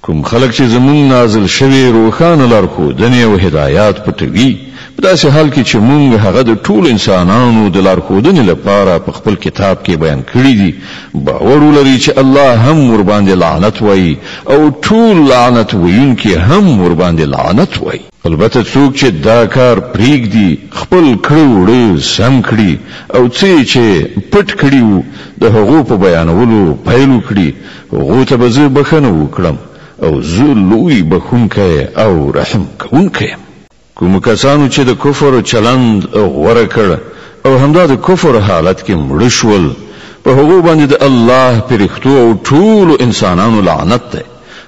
کوم خلک چې زمون نازل شوی روښانه لارښودنې او هدایات پټوي په داسې حال کې چې مونږ هغه د ټول انسانانو د لارښودنې لپاره په خپل کتاب کې بیان کړی دي باور ولري چې الله هم ور باندې لعنت وایي او ټول لعنت ویونکي هم ور باندې لعنت وایي البته څوک چې دا کار پریږدي خپل کړو سم کړي او چې پټ کړي د هغو په بیانولو پیل کړي هغه ته به زه بخښنه وکړم او زه لوی بخښونکی او رحم کوونکی کوم کسانو چې د کفر چلند غوړه کړ او همدا د کفر حالت کې مړ شول په هغه باندې د الله پرختو او ټول انسانانو لعنت ده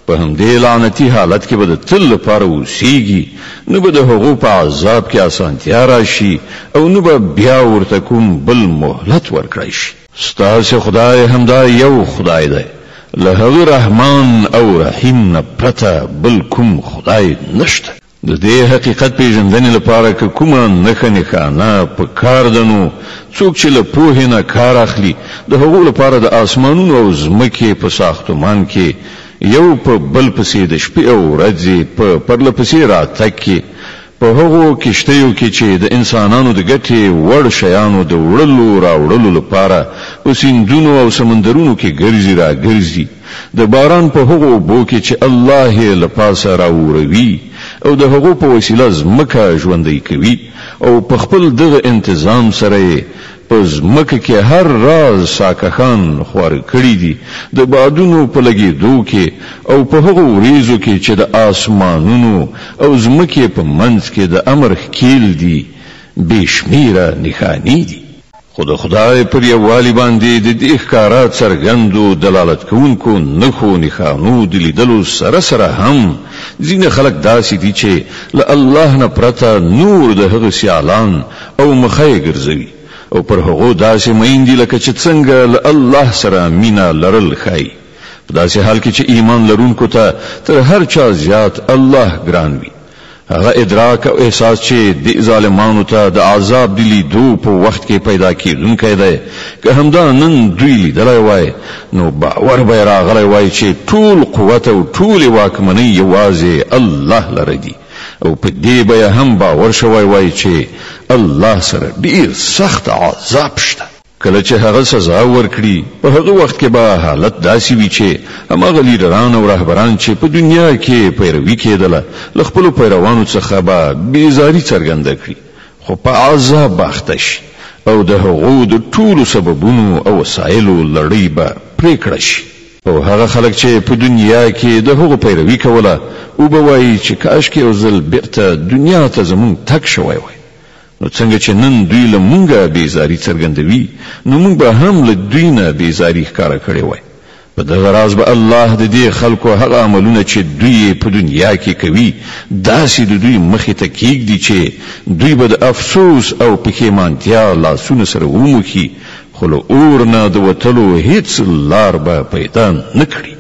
په همدې لعنتی حالت کې به د تل لپاره اوسېږي نو به د هغو په عذاب کې اسانتیا راشي او نو به بیا ورته کوم بل مهلت ورکړی شي ستاسو خدای همدا یو خدای دی له هغه رحمان او رحیم نه پرته بل کوم خدای نشته د دې حقیقت پیژندنې لپاره کومه نښانه په کار دنو څوک چې له پوهې نه کار اخلي د هغو لپاره د اسمانونو او ځمکې په ساختمان کې یو په بل پسې د شپې او ورځې په پرله پسې راتګ کې په هغو کشتیو کې چې د انسانانو د ګټې وړ شیانو د وړلو راوړلو لپاره په سیندونو او سمندرونو کې ګرځي را ګرځي د باران په هغو اوبو کې چې الله یې له پاسه راوړوي او د هغو په وسیله ځمکه ژوندۍ کوي او په خپل دغه انتظام سره په ځمکه کې هر راز ساکخان خوار کړی دي د بادونو په لګېدو کې او په هغو وریځو کې چې د آسمانونو او ځمکې په منځ کې د امر ښکیل دي بېشمیره نښانې دي خو د خدای پر یووالي باندې د دې ښکارا څرګندو دلالت کوونکو نښو نښانو د لیدلو سره سره هم ځینې خلک داسې دي چې له الله نه پرته نور د هغه سیالان او مخې ګرځوي او پر هغه داسې میندي لکه چې څنګه له الله سره مینا لرل خای په داسې حال کې چې ایمان لرونکو ته تر هر چا زیات الله ګران وي هغه ادراک او احساس چې د ظالمانو ته د عذاب د لیدو په وخت کې پیدا کیدونکی دی که همدا نن دوی لیدلی وای نو باور به راغلی وای چې ټول قوت او ټول واکمنۍ یوازې الله لره دي او په دې به هم باور شوی وای چې الله سره ډیر سخت عذاب شته کله چې هغه سزا ورکړي په هغه وخت کې به حالت داسې وي چې هماغه لیډران او رهبران چې په دنیا کې پیروي کېدله له خپلو پیروانو څخه به بیزاري څرګنده کړي خو په عذاب به اخته شي او د هغو د ټولو سببونو او وسایلو لړۍ به پرېکړه شي او هغه خلک چې په دنیا کې د هغو پیروي کوله او به وایي چې کاشکې یو ځل بیرته دنیا ته زمونږ تګ شوی وای نو څنګه چې نن دوی له مونږه بیزاری څرګندوي نو مونږ به هم له دوی نه بیزاری ښکاره کړې وای په دغه راز به الله د دې خلکو هغه عملونه چې دوی په دنیا کې کوي داسې د دوی مخې ته کېږدي چې دوی به د افسوس او پښیمانتیا لاسونه سره وموښي خو له اور نه د وتلو هیڅ لار به پیدا نه کړي